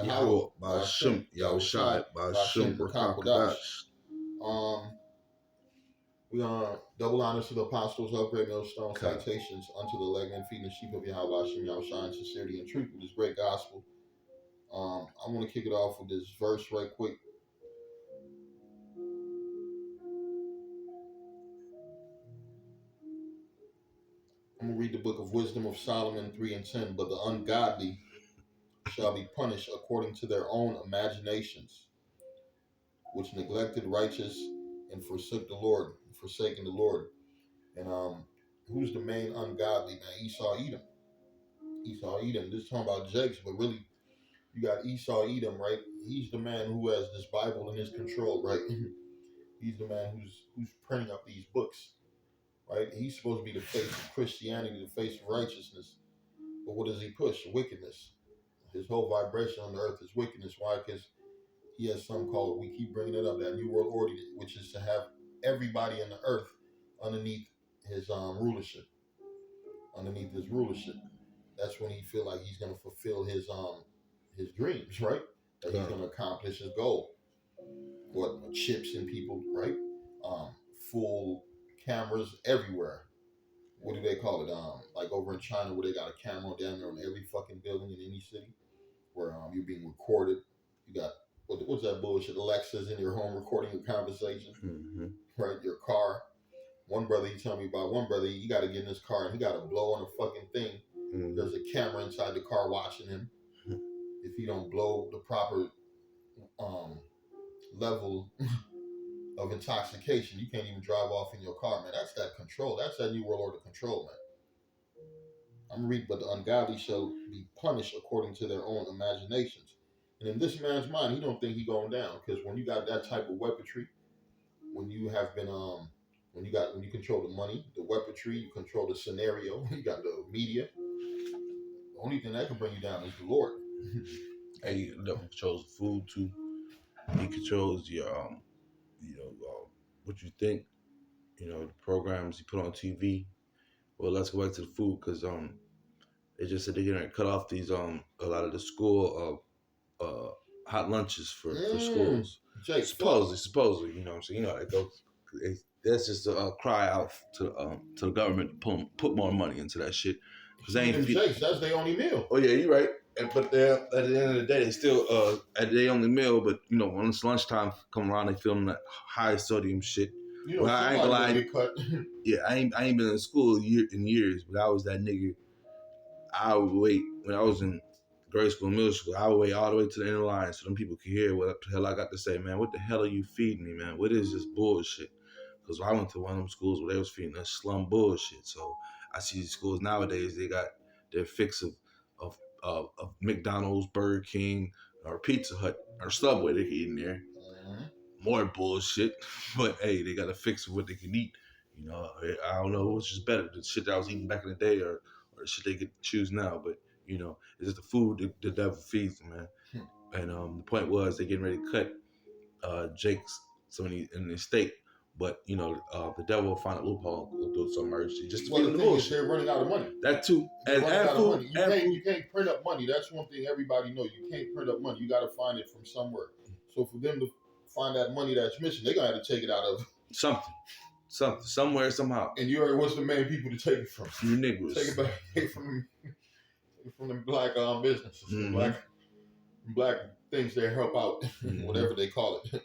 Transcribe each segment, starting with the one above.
Yahweh Ba'Shem Yahushai Ba'Shem B'Rakakwadash. We're going to double honors to the apostles, upgrade millstone, citations unto the elect, and feeding the sheep of Yahweh Ba'Shem Yahushai in sincerity and truth with this great gospel. I want to kick it off with this verse right quick. I'm going to read the book of Wisdom of Solomon 3:10. But the ungodly shall be punished according to their own imaginations, which neglected righteous and forsook the Lord, forsaking the Lord. And who's the main ungodly, man? Esau Edom. This is talking about Jake's, but really you got Esau Edom, right? He's the man who has this Bible in his control, right? He's the man who's printing up these books, right? He's supposed to be the face of Christianity, the face of righteousness. But what does he push? Wickedness. His whole vibration on the earth is wickedness. Why? Because he has something called, we keep bringing it up, that New World Order, which is to have everybody in the earth underneath his rulership. Underneath his rulership. That's when he feel like he's going to fulfill his dreams, right? That he's going to accomplish his goal. What, chips in people, right? Full cameras everywhere. What do they call it? Like over in China, where they got a camera down there on every fucking building in any city, where you're being recorded. You got what's that bullshit? Alexa's in your home recording your conversation, right? Your car. One brother, he told me about one brother. You got to get in his car and he got to blow on a fucking thing. There's a camera inside the car watching him. If he don't blow the proper level of intoxication, you can't even drive off in your car, man. That's that control. That's that New World Order control, man. I'm reading, but the ungodly shall be punished according to their own imaginations. And in this man's mind, he don't think he going down, because when you got that type of weaponry, when you have been when you control the money, the weaponry, you control the scenario, you got the media. The only thing that can bring you down is the Lord. And he controls the food too. He controls your what you think, the programs you put on TV. Well, let's go back to the food, because they just said they're gonna cut off these a lot of the school hot lunches for schools. Jake, supposedly, you know what I'm saying? You know how that goes. That's just a cry out to the government to put more money into that shit. Because Jakes, that's their only meal. Oh yeah, you're right. But they're at the end of the day, they still at their only meal. But when it's lunchtime come around, they film that high sodium shit. I ain't gonna lie. Yeah, I ain't been in school in years, but I was that nigga. I would wait when I was in grade school, middle school. I would wait all the way to the end of the line so them people could hear what the hell I got to say. Man, what the hell are you feeding me, man? What is this bullshit? Because I went to one of them schools where they was feeding us slum bullshit. So I see these schools nowadays, they got their fix of McDonald's, Burger King, or Pizza Hut, or Subway they can eat in there. More bullshit. But hey, they got a fix of what they can eat. I don't know which is better, the shit that I was eating back in the day or the shit they get to choose now. But, it's just the food the devil feeds them, man. And the point was they getting ready to cut Jake's somebody in the state. But, the devil will find a loophole, will do some emergency just to feed the bullshit. They're running out of money. That too. And food. You can't print up money. That's one thing everybody knows. You can't print up money. You got to find it from somewhere. So for them to find that money that's missing, they're going to have to take it out of something, somewhere, somehow. And you already what's the main people to take it from? You niggas. Take it back from the black businesses, black things they help out, whatever they call it.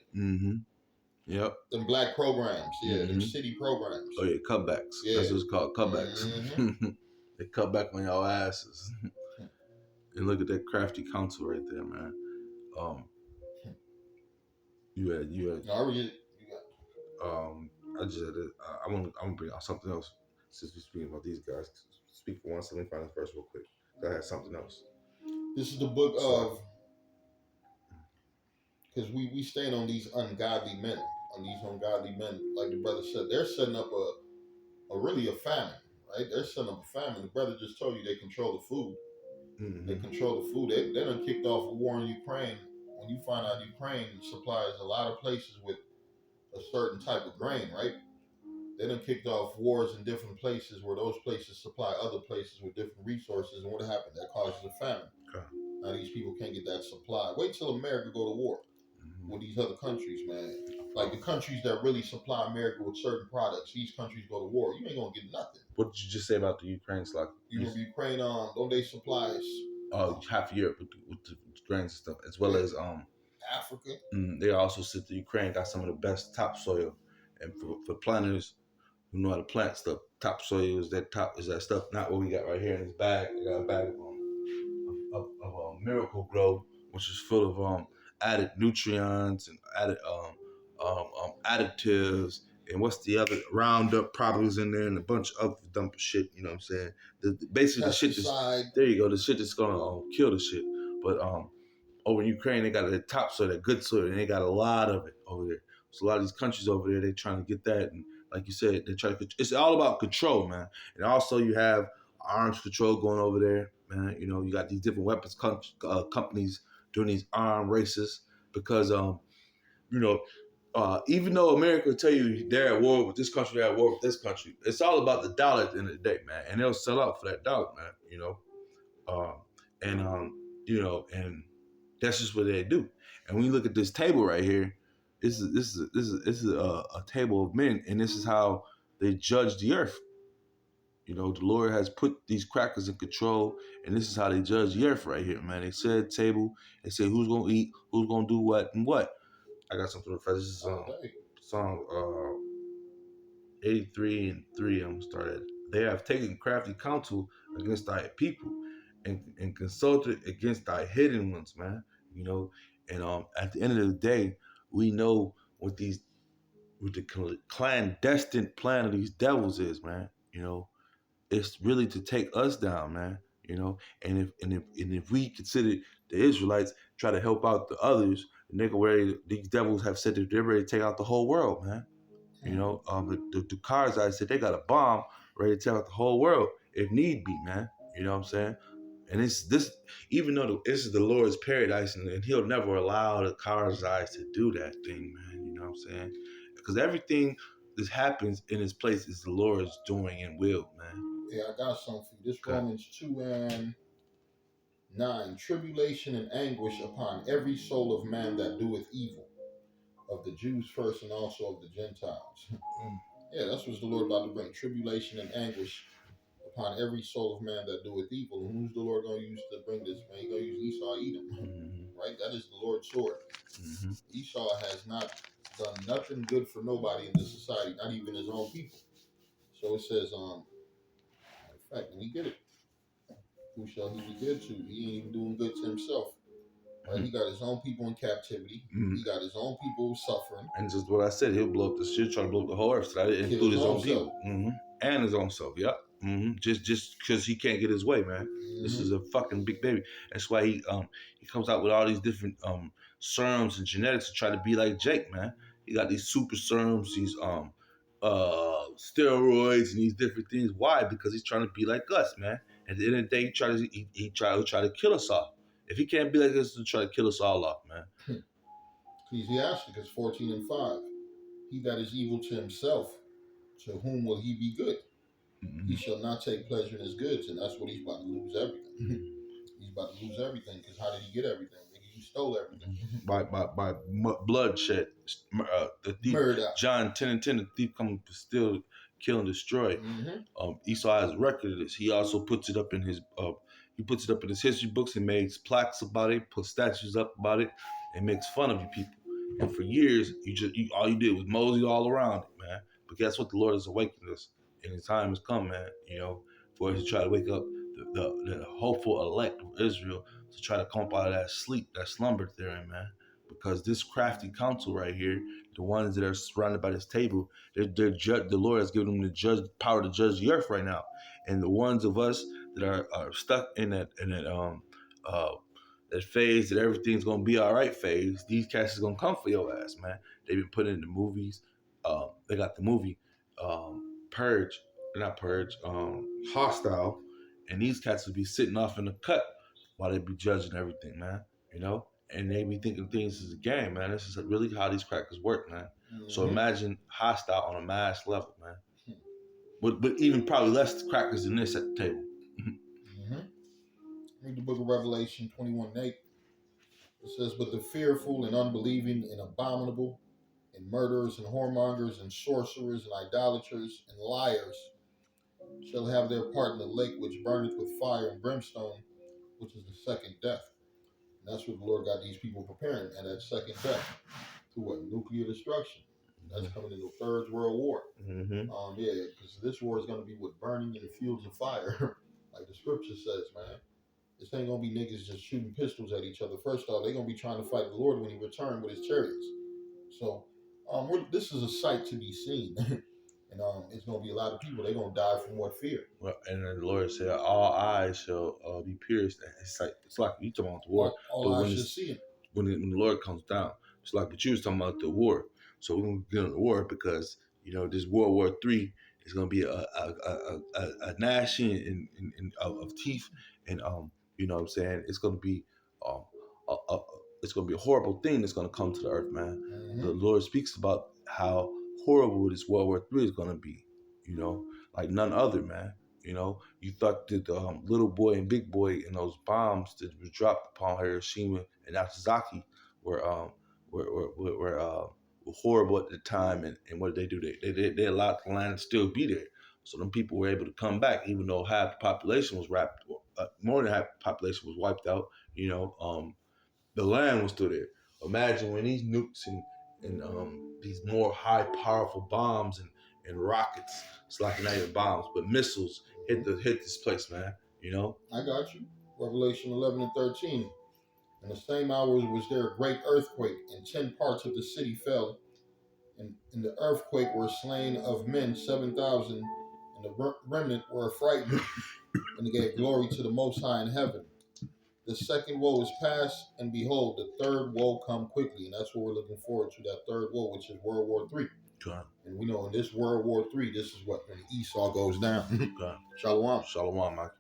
Yep. Them black programs, them city programs. Oh yeah, cutbacks. Yeah. That's what it's called, cutbacks. They cut back on y'all asses. And look at that crafty counsel right there, man. You had. I want to bring out something else since we're speaking about these guys. Speak for once. Let me find this verse real quick. I had something else. This is the book of, because we stand on these ungodly men. Like the brother said, they're setting up a famine, right? They're setting up a famine. The brother just told you they control the food. They control the food. They done kicked off a war in Ukraine. When you find out Ukraine supplies a lot of places with a certain type of grain, right? They done kicked off wars in different places where those places supply other places with different resources. And what happened? That causes a famine. Okay. Now these people can't get that supply. Wait till America go to war with these other countries, man. Like the countries that really supply America with certain products, these countries go to war. You ain't gonna get nothing. What did you just say about the Ukraine's like? You remember Ukraine? Don't they supply us? Half Europe with the grains and stuff, as well as Africa. They also said the Ukraine got some of the best topsoil, and for planters who know how to plant stuff, topsoil is that stuff, not what we got right here in this bag. I got a bag of Miracle Grow, which is full of added nutrients and added additives, and what's the other Roundup probably was in there, and a bunch of other dump shit. You know what I'm saying? Basically the shit there you go, the shit that's gonna kill the shit. But over in Ukraine they got the topsoil, that good soil, and they got a lot of it over there. So a lot of these countries over there, they trying to get that, and like you said, they try to. It's all about control, man. And also you have arms control going over there, man. You know, you got these different weapons companies doing these arm races because even though America will tell you they're at war with this country, they're at war with this country, it's all about the dollar at the end of the day, man. And they'll sell out for that dollar, man. And that's just what they do. And when you look at this table right here, this is a table of men, and this is how they judge the earth. You know, the Lord has put these crackers in control, and this is how they judge the earth right here, man. They said table, they say who's gonna eat, who's gonna do what and what. I got something to refresh. This is song 83 and 3. I'm gonna start at. They have taken crafty counsel against thy people, and consulted against thy hidden ones, man. You know, and at the end of the day, we know what the clandestine plan of these devils is, man. You know, it's really to take us down, man. You know, and if we consider the Israelites try to help out the others, these devils have said that they're ready to take out the whole world, man. You know, the Karzai said they got a bomb ready to take out the whole world if need be, man. You know what I'm saying? And it's this, even though this is the Lord's paradise, and He'll never allow the Karzai to do that thing, man. You know what I'm saying? Because everything that happens in His place is the Lord's doing and will, man. Yeah, I got something for you. This Romans 2:9. Tribulation and anguish upon every soul of man that doeth evil, of the Jews first and also of the Gentiles. Yeah, that's what the Lord about to bring. Tribulation and anguish upon every soul of man that doeth evil. And who's the Lord going to use to bring this, man? He's going to use Esau, Edom. Right? That is the Lord's sword. Esau has not done nothing good for nobody in this society, not even his own people. So it says, in fact, when he get it, who shall he be good to? He ain't even doing good to himself. Right? He got his own people in captivity. He got his own people suffering. And just what I said, he'll blow up the shit, try to blow up the whole earth. So that include his own people. And his own self, yep. Just because he can't get his way, man. This is a fucking big baby. That's why he comes out with all these different serums and genetics to try to be like Jake, man. He got these super serums, these steroids and these different things. Why? Because he's trying to be like us, man. At the end of the day, he try to kill us all. If he can't be like us, he'll try to kill us all off, man. Ecclesiasticus 14:5. He that is evil to himself, to whom will he be good? He shall not take pleasure in his goods, and that's what he's about to lose everything. He's about to lose everything, because how did he get everything? He stole everything. By bloodshed. The thief, murder. John 10:10, the thief comes to steal, kill, and destroy. Esau has record of this. He also puts it up in his history books and makes plaques about it, puts statues up about it, and makes fun of you people. And for years, all you did was mosey all around it, man. But guess what? The Lord has awakened us, and the time has come, man. You know, for us to try to wake up the hopeful elect of Israel to try to come up out of that sleep, that slumber therein, man. Because this crafty council right here, the ones that are surrounded by this table, the Lord has given them the power to judge the earth right now. And the ones of us that are stuck in that phase that everything's gonna be all right phase, these cats is gonna come for your ass, man. They've been put in the movies. They got the movie Hostile, and these cats will be sitting off in the cut while they be judging everything, man. You know, and they be thinking things is a game, man. This is really how these crackers work, man. So imagine Hostile on a mass level, man. But even probably less crackers than this at the table. Read the book of Revelation 21:8. It says, "But the fearful and unbelieving and abominable and murderers and whoremongers and sorcerers and idolaters and liars shall have their part in the lake which burneth with fire and brimstone, which is the second death." And that's what the Lord got these people preparing, and that second death to what? Nuclear destruction. That's coming in the Third World War. Mm-hmm. Yeah, because this war is going to be with burning in the fields of fire, like the scripture says, man. This ain't gonna be niggas just shooting pistols at each other. First off, they're gonna be trying to fight the Lord when He returns with His chariots. So, this is a sight to be seen, and it's gonna be a lot of people. They're gonna die from what fear? Well, and the Lord said, "All eyes shall be pierced." It's like you talking about the war, all eyes shall see Him. When the Lord comes down, it's like what you was talking about the war. So we're gonna get on the war because this World War III is gonna be a gnashing of teeth, and you know what I'm saying, it's gonna be it's gonna be a horrible thing that's gonna come to the earth, man. Mm-hmm. The Lord speaks about how horrible this World War III is gonna be, like none other, man. You thought that the little boy and big boy and those bombs that were dropped upon Hiroshima and Nagasaki were horrible at the time. And what did they do? They allowed the land to still be there. So them people were able to come back, even though half the population was more than half the population was wiped out. The land was still there. Imagine when these nukes and these more high powerful bombs and rockets, it's like not even bombs, but missiles hit this place, man. I got you. Revelation 11:13. In the same hour was there a great earthquake, and 10 parts of the city fell. And in the earthquake were slain of men 7,000, and the remnant were frightened, and they gave glory to the Most High in heaven. The second woe is past, and behold, the third woe come quickly. And that's what we're looking forward to, that third woe, which is World War III. Okay. And we know in this World War III, this is what when Esau goes down. Okay. Shalom. Shalom, Mike.